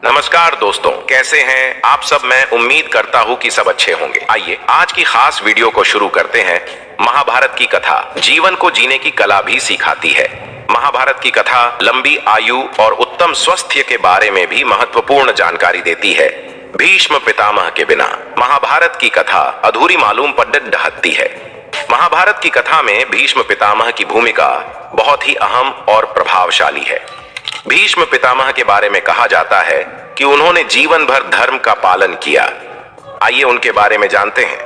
नमस्कार दोस्तों, कैसे हैं आप सब। मैं उम्मीद करता हूँ कि सब अच्छे होंगे। आइए आज की खास वीडियो को शुरू करते हैं। महाभारत की कथा जीवन को जीने की कला भी सिखाती है। महाभारत की कथा लंबी आयु और उत्तम स्वास्थ्य के बारे में भी महत्वपूर्ण जानकारी देती है। भीष्म पितामह के बिना महाभारत की कथा अधूरी मालूम पड़ ढहती है। महाभारत की कथा में भीष्म पितामह की भूमिका बहुत ही अहम और प्रभावशाली है। भीष्म पितामह के बारे में कहा जाता है कि उन्होंने जीवन भर धर्म का पालन किया। आइए उनके बारे में जानते हैं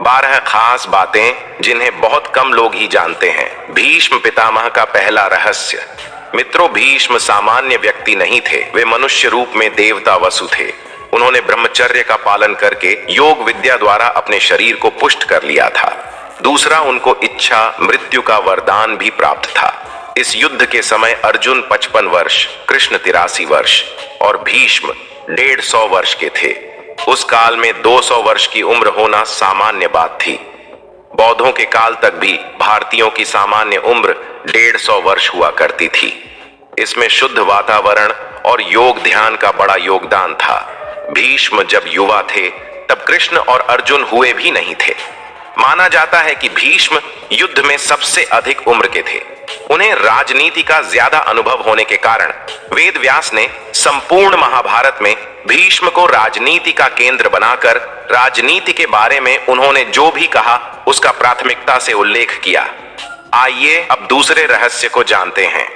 12 खास बातें जिन्हें बहुत कम लोग ही जानते हैं। भीष्म पितामह का पहला रहस्य। मित्रों, भीष्म सामान्य व्यक्ति नहीं थे, वे मनुष्य रूप में देवता वसु थे। उन्होंने ब्रह्मचर्य का पालन करके योग विद्या द्वारा अपने शरीर को पुष्ट कर लिया था। दूसरा, उनको इच्छा मृत्यु का वरदान भी प्राप्त था। इस युद्ध के समय अर्जुन 55 वर्ष, कृष्ण 83 वर्ष और भीष्म 150 वर्ष के थे। उस काल में 200 वर्ष की उम्र होना सामान्य बात थी। बौद्धों के काल तक भी भारतीयों की सामान्य उम्र 150 वर्ष हुआ करती थी। इसमें शुद्ध वातावरण और योग ध्यान का बड़ा योगदान था। भीष्म जब युवा थे तब कृष्ण और अर्जुन हुए भी नहीं थे। माना जाता है कि भीष्म युद्ध में सबसे अधिक उम्र के थे। उन्हें राजनीति का ज्यादा अनुभव होने के कारण वेद व्यास ने संपूर्ण महाभारत में भीष्म को राजनीति का केंद्र बनाकर राजनीति के बारे में उन्होंने जो भी कहा उसका प्राथमिकता से उल्लेख किया। आइए अब दूसरे रहस्य को जानते हैं।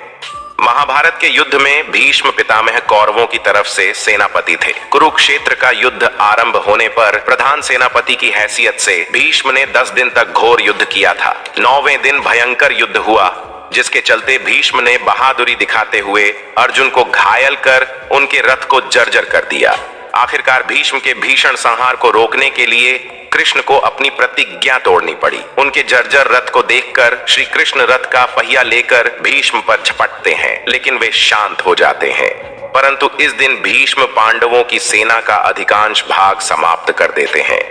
महाभारत के युद्ध में भीष्म पितामह कौरवों की तरफ से सेनापति थे। कुरुक्षेत्र का युद्ध आरंभ होने पर प्रधान सेनापति की हैसियत से भीष्म ने 10 दिन तक घोर युद्ध किया था। 9वें दिन भयंकर युद्ध हुआ, जिसके चलते भीष्म ने बहादुरी दिखाते हुए अर्जुन को घायल कर उनके रथ को जर्जर कर दिया। आखिरकार भीष्म के भीषण संहार को रोकने के लिए कृष्ण को अपनी प्रतिज्ञा तोड़नी पड़ी। उनके जर्जर रथ को देखकर श्री कृष्ण रथ का पहिया लेकर भीष्म पर झपटते हैं, लेकिन वे शांत हो जाते हैं। परंतु इस दिन भीष्म पांडवों की सेना का अधिकांश भाग समाप्त कर देते हैं।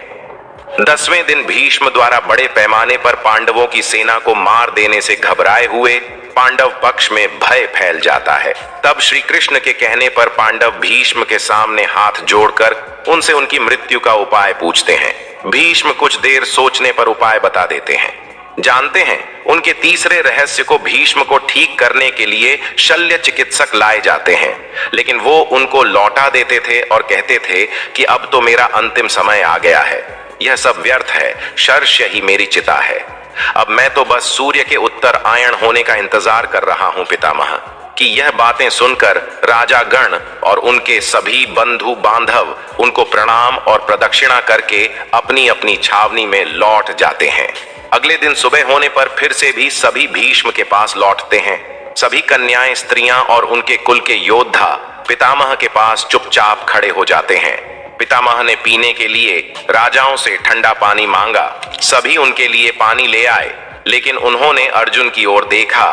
10वें दिन भीष्म द्वारा बड़े पैमाने पर पांडवों की सेना को मार देने से घबराए हुए पांडव पक्ष में भय फैल जाता है। तब श्री कृष्ण के कहने पर पांडव भीष्म के सामने हाथ जोड़कर उनसे उनकी मृत्यु का उपाय पूछते हैं। भीष्म कुछ देर सोचने पर उपाय बता देते हैं। जानते हैं, उनके तीसरे रहस्य को भीष्म को ठीक करने के लिए शल्य चिकित्सक लाए जाते हैं, लेकिन वो उनको लौटा देते थे और कहते थे कि अब तो मेरा अंतिम समय आ गया है, यह सब व्यर्थ है, शर्ष्य ही मेरी चिता है। अब मैं तो बस सूर्य के उत्तर आयन होने का इंतजार कर रहा हूं पितामह। कि यह बातें सुनकर राजा गण और उनके सभी बंधु बांधव उनको प्रणाम और प्रदक्षिणा करके अपनी अपनी छावनी में लौट जाते हैं। अगले दिन सुबह होने पर फिर से भी सभी भीष्म के पास लौटते हैं। सभी कन्याएं, स्त्रियां और उनके कुल के योद्धा पितामह के पास चुपचाप खड़े हो जाते हैं। पितामह ने पीने के लिए राजाओं से ठंडा पानी मांगा। सभी उनके लिए पानी ले आए, लेकिन उन्होंने अर्जुन की ओर देखा।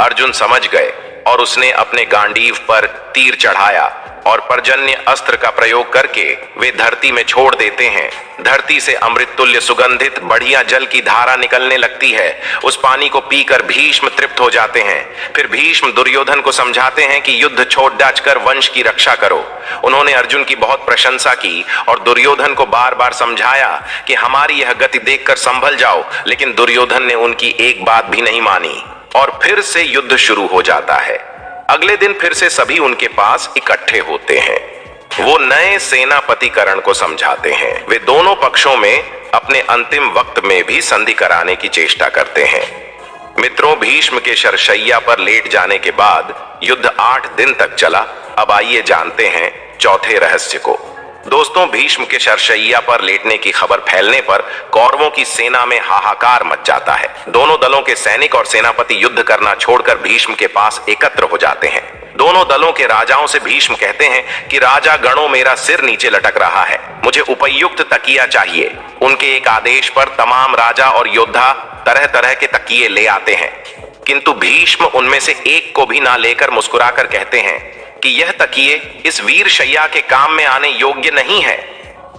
अर्जुन समझ गए और उसने अपने गांडीव पर तीर चढ़ाया और पर्जन्य अस्त्र का प्रयोग करके वे धरती में छोड़ देते हैं। धरती से अमृत तुल्य सुगंधित बढ़िया जल की धारा निकलने लगती है। उस पानी को पीकर भीष्म तृप्त हो जाते हैं। फिर भीष्म दुर्योधन को समझाते हैं कि युद्ध छोड़ डाचकर वंश की रक्षा करो। उन्होंने अर्जुन की बहुत प्रशंसा की और दुर्योधन को बार बार समझाया कि हमारी यह गति देखकर संभल जाओ, लेकिन दुर्योधन ने उनकी एक बात भी नहीं मानी और फिर से युद्ध शुरू हो जाता है। अगले दिन फिर से सभी उनके पास इकट्ठे होते हैं। वो नए सेनापतिकरण को समझाते हैं। वे दोनों पक्षों में अपने अंतिम वक्त में भी संधि कराने की चेष्टा करते हैं। मित्रों, भीष्म के शरशैया पर लेट जाने के बाद युद्ध 8 दिन तक चला। अब आइए जानते हैं चौथे रहस्य को। दोस्तों, भीष्म के शरशैया पर लेटने की खबर फैलने पर कौरवों की सेना में हाहाकार मच जाता है। दोनों दलों के सैनिक और सेनापति युद्ध करना छोड़कर भीष्म के पास एकत्र हो जाते हैं। दोनों दलों के राजाओं से भीष्म कहते हैं कि राजा गणों, मेरा सिर नीचे लटक रहा है, मुझे उपयुक्त तकिया चाहिए। उनके एक आदेश पर तमाम राजा और योद्धा तरह तरह के तकिए ले आते हैं, किंतु भीष्म उनमें से एक को भी ना लेकर मुस्कुराकर कहते हैं कि यह तकिए इस वीर शैया के काम में आने योग्य नहीं है।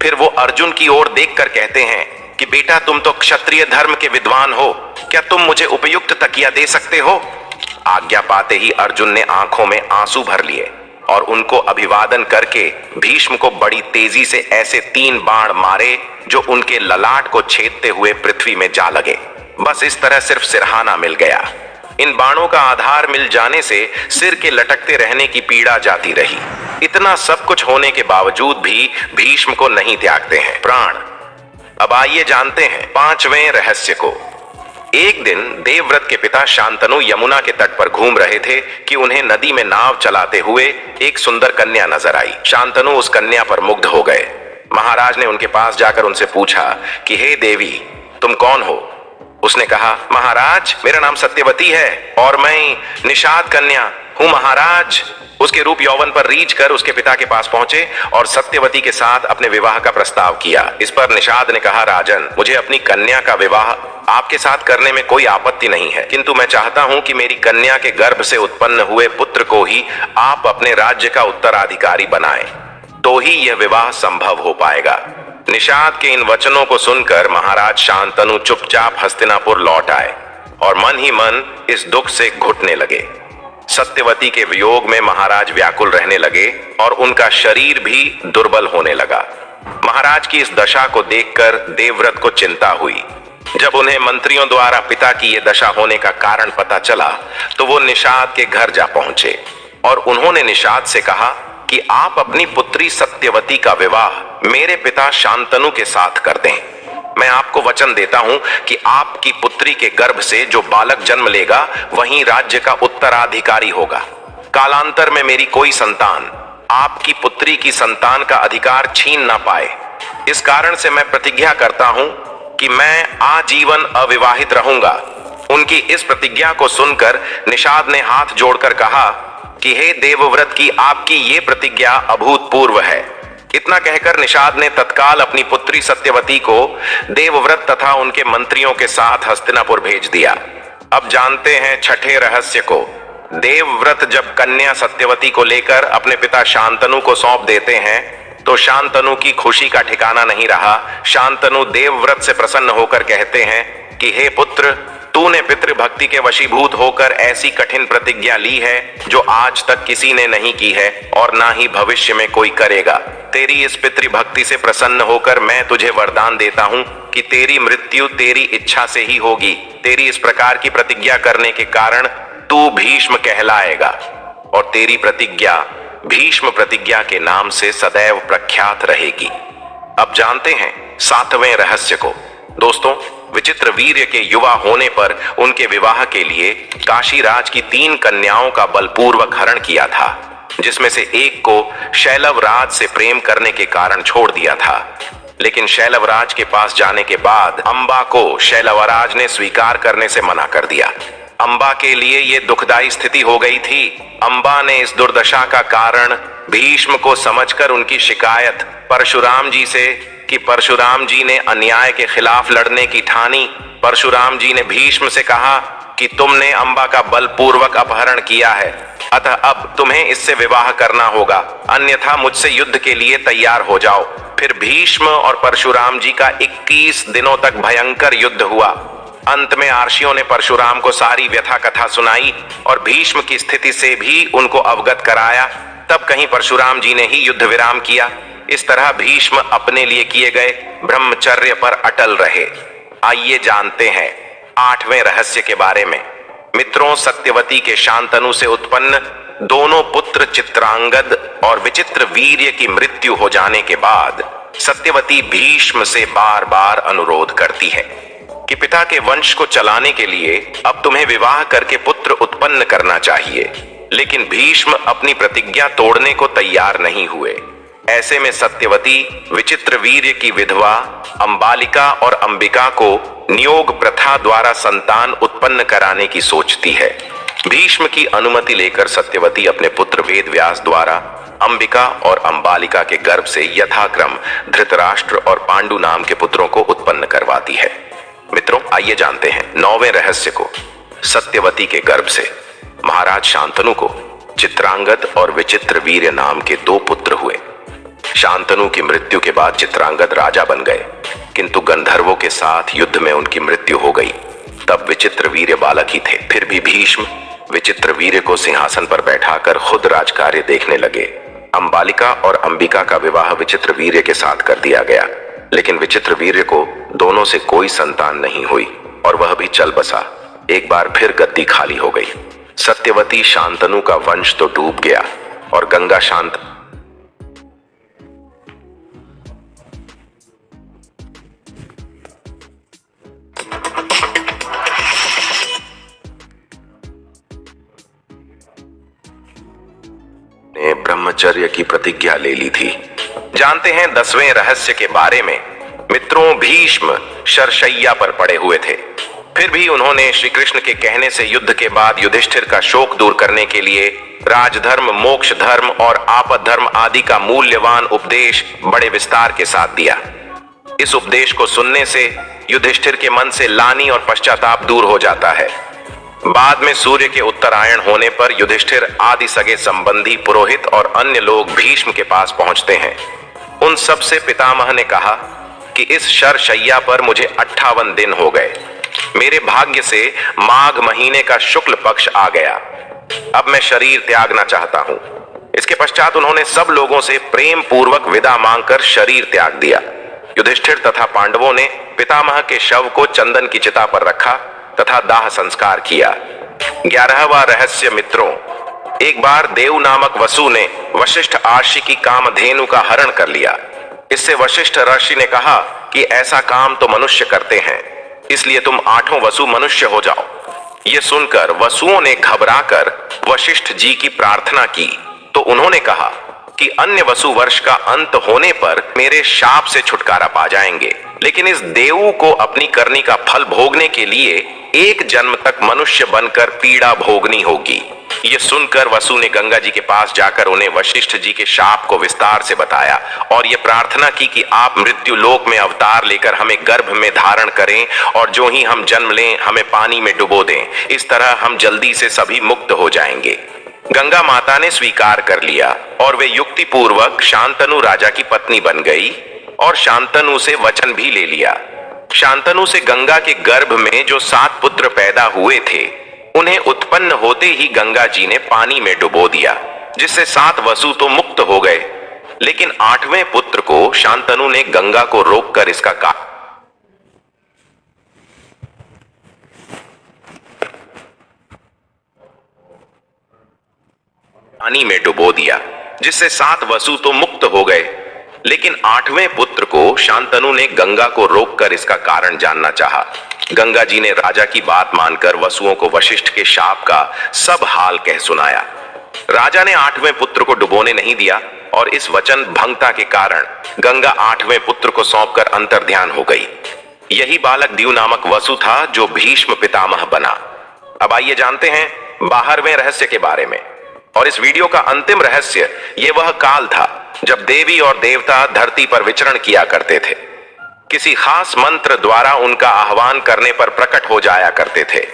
फिर वो अर्जुन की ओर देखकर कहते हैं कि बेटा, तुम तो क्षत्रिय धर्म के विद्वान हो, क्या तुम मुझे उपयुक्त तकिया दे सकते हो? आज्ञा पाते ही अर्जुन ने आंखों में आंसू भर लिए और उनको अभिवादन करके भीष्म को बड़ी तेजी से ऐसे 3 बाण मारे जो उनके ललाट को छेदते हुए पृथ्वी में जा लगे। बस इस तरह सिर्फ सिरहाना मिल गया। इन बाणों का आधार मिल जाने से सिर के लटकते रहने की पीड़ा जाती रही। इतना सब कुछ होने के बावजूद भी भीष्म को नहीं त्यागते हैं प्राण। अब आइए जानते हैं 5वें रहस्य को। एक दिन देवव्रत के पिता शांतनु यमुना के तट पर घूम रहे थे कि उन्हें नदी में नाव चलाते हुए एक सुंदर कन्या नजर आई। शांतनु उस कन्या पर मुग्ध हो गए। महाराज ने उनके पास जाकर उनसे पूछा कि हे देवी, तुम कौन हो? उसने कहा, महाराज मेरा नाम सत्यवती है और मैं निषाद कन्या हूं महाराज। उसके रूप यौवन पर रीझ कर उसके पिता के पास पहुंचे और सत्यवती के साथ अपने विवाह का प्रस्ताव किया। इस पर निषाद ने कहा, राजन, मुझे अपनी कन्या का विवाह आपके साथ करने में कोई आपत्ति नहीं है, किंतु मैं चाहता हूं कि मेरी कन्या के गर्भ से उत्पन्न हुए पुत्र को ही आप अपने राज्य का उत्तराधिकारी बनाएं, तो ही यह विवाह संभव हो पाएगा। निषाद के इन वचनों को सुनकर महाराज शांतनु चुपचाप हस्तिनापुर लौट आए और मन ही मन इस दुख से घुटने लगे। सत्यवती के वियोग में महाराज व्याकुल रहने लगे और उनका शरीर भी दुर्बल होने लगा। महाराज की इस दशा को देखकर देवव्रत को चिंता हुई। जब उन्हें मंत्रियों द्वारा पिता की यह दशा होने का कारण पता चला तो वो निषाद के घर जा पहुंचे और उन्होंने निषाद से कहा कि आप अपनी पुत्री सत्यवती का विवाह मेरे पिता शांतनु के साथ कर दें। मैं आपको वचन देता हूं कि आपकी पुत्री के गर्भ से जो बालक जन्म लेगा वही राज्य का उत्तराधिकारी होगा। कालांतर में मेरी कोई संतान आपकी पुत्री की संतान का अधिकार छीन ना पाए। इस कारण से मैं प्रतिज्ञा करता हूं कि मैं आजीवन अविवाहित रहूंगा। उनकी इस प्रतिज्ञा को सुनकर निषाद ने हाथ जोड़कर कहा कि हे देवव्रत की आपकी ये प्रतिज्ञा अभूतपूर्व है। इतना कहकर निषाद ने तत्काल अपनी पुत्री सत्यवती को देवव्रत तथा उनके मंत्रियों के साथ हस्तिनापुर भेज दिया। अब जानते हैं 6ठे रहस्य को। देवव्रत जब कन्या सत्यवती को लेकर अपने पिता शांतनु को सौंप देते हैं तो शांतनु की खुशी का ठिकाना नहीं रहा। शांतनु देवव्रत से प्रसन्न होकर कहते हैं कि हे पुत्र, तूने पितृभक्ति के वशीभूत होकर ऐसी कठिन प्रतिज्ञा ली है जो आज तक किसी ने नहीं की है और ना ही भविष्य में कोई करेगा। तेरी इस पितृभक्ति से प्रसन्न होकर मैं तुझे वरदान देता हूं कि तेरी मृत्यु तेरी इच्छा से ही होगी। तेरी इस प्रकार की प्रतिज्ञा करने के कारण तू भीष्म कहलाएगा और तेरी प्रतिज्ञा भीष्म प्रतिज्ञा के नाम से सदैव प्रख्यात रहेगी। अब जानते हैं 7वें रहस्य को। दोस्तों, विचित्र वीर्य के युवा होने पर उनके विवाह के लिए काशीराज की 3 कन्याओं का बलपूर्वक हरण किया था, जिसमें से एक को शैलवराज से प्रेम करने के कारण छोड़ दिया था। लेकिन शैलवराज के पास जाने के बाद अंबा को शैलवराज ने स्वीकार करने से मना कर दिया। अंबा के लिए यह दुखदाई स्थिति हो गई थी। अंबा ने इस दुर्दशा का कारण भीष्म को समझकर उनकी शिकायत परशुराम जी से कि परशुराम जी ने अन्याय के खिलाफ लड़ने की ठानी। परशुराम जी ने भीष्म से कहा कि तुमने अंबा का बलपूर्वक अपहरण किया है, अतः अब तुम्हें इससे विवाह करना होगा, अन्यथा मुझसे युद्ध के लिए तैयार हो जाओ। फिर भीष्म और परशुराम जी का 21 दिनों तक भयंकर युद्ध हुआ। अंत में आर्षियों ने परशुराम को सारी व्यथा कथा सुनाई और भीष्म की स्थिति से भी उनको अवगत कराया। तब कहीं परशुराम जी ने ही युद्ध विराम किया। इस तरह भीष्म अपने लिए किए गए ब्रह्मचर्य पर अटल रहे। आइए जानते हैं 8वें रहस्य के बारे में। मित्रों, सत्यवती के शांतनु से उत्पन्न दोनों पुत्र चित्रांगद और विचित्र वीर्य की मृत्यु हो जाने के बाद सत्यवती भीष्म से बार बार अनुरोध करती है कि पिता के वंश को चलाने के लिए अब तुम्हें विवाह करके पुत्र उत्पन्न करना चाहिए। लेकिन भीष्म अपनी प्रतिज्ञा तोड़ने को तैयार नहीं हुए। ऐसे में सत्यवती विचित्र वीर्य की विधवा अंबालिका और अंबिका को नियोग प्रथा द्वारा संतान उत्पन्न कराने की सोचती है। भीष्म की अनुमति लेकर सत्यवती अपने पुत्र वेदव्यास द्वारा अंबिका और अंबालिका के गर्भ से यथाक्रम धृतराष्ट्र और पांडु नाम के पुत्रों को उत्पन्न करवाती है। मित्रों, आइए जानते हैं 9वें रहस्य को। सत्यवती के गर्भ से महाराज शांतनु को चित्रांगद और विचित्र वीर्य नाम के 2 पुत्र हुए। शांतनु की मृत्यु के बाद चित्रांगद राजा बन गए, किंतु गंधर्वों के साथ युद्ध में उनकी मृत्यु हो गई। तब विचित्र वीर्य बालक ही थे। फिर भी भीष्म विचित्रवीर्य को सिंहासन पर बैठाकर खुद राजकार्य देखने लगे। अंबालिका और अंबिका का विवाह विचित्रवीर्य के साथ कर दिया गया, लेकिन विचित्रवीर्य को दोनों से कोई संतान नहीं हुई और वह भी चल बसा। एक बार फिर गद्दी खाली हो गई। सत्यवती शांतनु का वंश तो डूब गया और गंगा शांत ने ब्रह्मचर्य की प्रतिज्ञा ले ली थी। जानते हैं 10वें रहस्य के बारे में। मित्रों, भीष्म शरशैया पर पड़े हुए थे, फिर भी उन्होंने श्री कृष्ण के कहने से युद्ध के बाद युधिष्ठिर का शोक दूर करने के लिए राजधर्म, मोक्ष धर्म और आपद धर्म आदि का मूल्यवान उपदेश बड़े विस्तार के साथ दिया। इस उपदेश को सुनने से युधिष्ठिर के मन से लानी और पश्चाताप दूर हो जाता है। बाद में सूर्य के उत्तरायण होने पर युधिष्ठिर आदि सगे संबंधी, पुरोहित और अन्य लोग भीष्म के पास पहुंचते हैं। उन सब से पितामह ने कहा कि इस शरशैया पर मुझे 58 दिन हो गए। मेरे भाग्य से माघ महीने का शुक्ल पक्ष आ गया। अब मैं शरीर त्यागना चाहता हूं। इसके पश्चात उन्होंने सब लोगों से प्रेम पूर्वक विदा मांगकर शरीर त्याग दिया। युधिष्ठिर तथा पांडवों ने पितामह के शव को चंदन की चिता पर रखा तथा दाह संस्कार किया। 11वां रहस्य। मित्रों, एक बार देव नामक वसु ने वशिष्ठ आर्षि की कामधेनु का हरण कर लिया। इससे वशिष्ठ ऋषि ने कहा कि ऐसा काम तो मनुष्य करते हैं, इसलिए तुम 8 वसु मनुष्य हो जाओ। ये सुनकर वसुओं ने घबराकर वशिष्ठ जी की प्रार्थना की तो उन्होंने कहा कि अन्य वसु वर्ष का अंत होने पर मेरे शाप से छुटकारा पा जाएंगे, लेकिन इस देव को अपनी करनी का फल भोगने के लिए एक जन्म तक मनुष्य बनकर पीड़ा भोगनी होगी। ये सुनकर वसु ने गंगा जी के पास जाकर उन्हें वशिष्ठ जी के शाप को विस्तार से बताया और ये प्रार्थना की कि आप मृत्यु लोक में अवतार लेकर हमें गर्भ में धारण करें और जो ही हम जन्म लें हमें पानी में डुबो दें। इस तरह हम जल्दी से सभी मुक्त हो जाएंगे। गंगा माता ने स्वीकार कर लिया और वे युक्ति पूर्वक शांतनु राजा की पत्नी बन गई और शांतनु से वचन भी ले लिया। शांतनु से गंगा के गर्भ में जो 7 पुत्र पैदा हुए थे, उन्हें उत्पन्न होते ही गंगा जी ने पानी में डुबो दिया, जिससे 7 वसु तो मुक्त हो गए, लेकिन 8वें पुत्र को शांतनु ने गंगा को रोककर इसका पानी में डुबो दिया, जिससे 7 वसु तो मुक्त हो गए, लेकिन 8वें पुत्र को शांतनु ने गंगा को रोककर इसका कारण जानना चाहा। गंगा जी ने राजा की बात मानकर वसुओं को वशिष्ठ के शाप का सब हाल कह सुनाया। राजा ने 8वें पुत्र को डुबोने नहीं दिया और इस वचन भंगता के कारण गंगा 8वें पुत्र को सौंपकर अंतर्ध्यान हो गई। यही बालक दीव नामक वसु था जो भीष्म पितामह बना। अब आइए जानते हैं 12वें रहस्य के बारे में। और इस वीडियो का अंतिम रहस्य ये वह काल था जब देवी और देवता धरती पर विचरण किया करते थे। किसी खास मंत्र द्वारा उनका आह्वान करने पर प्रकट हो जाया करते थे।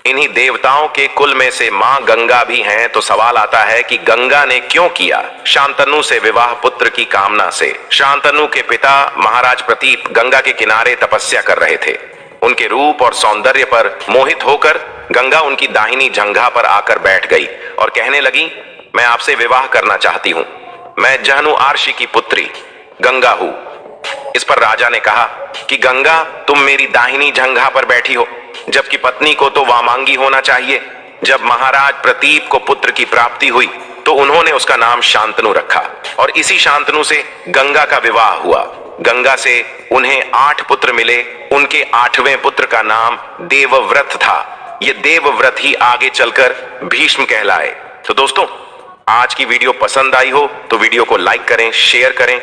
इन्हीं देवताओं के कुल में से मां गंगा भी हैं, तो सवाल आता है कि गंगा ने क्यों किया शांतनु से विवाह पुत्र की कामना से। शांतनु के पिता महाराज प्रतीप गंगा के किनारे तपस्या कर रहे थे। उनके रूप और सौंदर्य पर मोहित होकर गंगा उनकी दाहिनी जंघा पर आकर बैठ गई और कहने लगी, मैं आपसे विवाह करना चाहती हूं। मैं जहनु आर्षि की पुत्री गंगा हूं। इस पर राजा ने कहा कि गंगा, तुम मेरी दाहिनी जंघा पर बैठी हो, जबकि पत्नी को तो वामांगी होना चाहिए। जब महाराज प्रतीप को पुत्र की प्राप्ति हुई तो उन्होंने उसका नाम शांतनु रखा और इसी शांतनु से गंगा का विवाह हुआ। गंगा से उन्हें 8 पुत्र मिले। उनके 8वें पुत्र का नाम देवव्रत था। ये देवव्रत ही आगे चलकर भीष्म कहलाए। तो दोस्तों, आज की वीडियो पसंद आई हो तो वीडियो को लाइक करें, शेयर करें।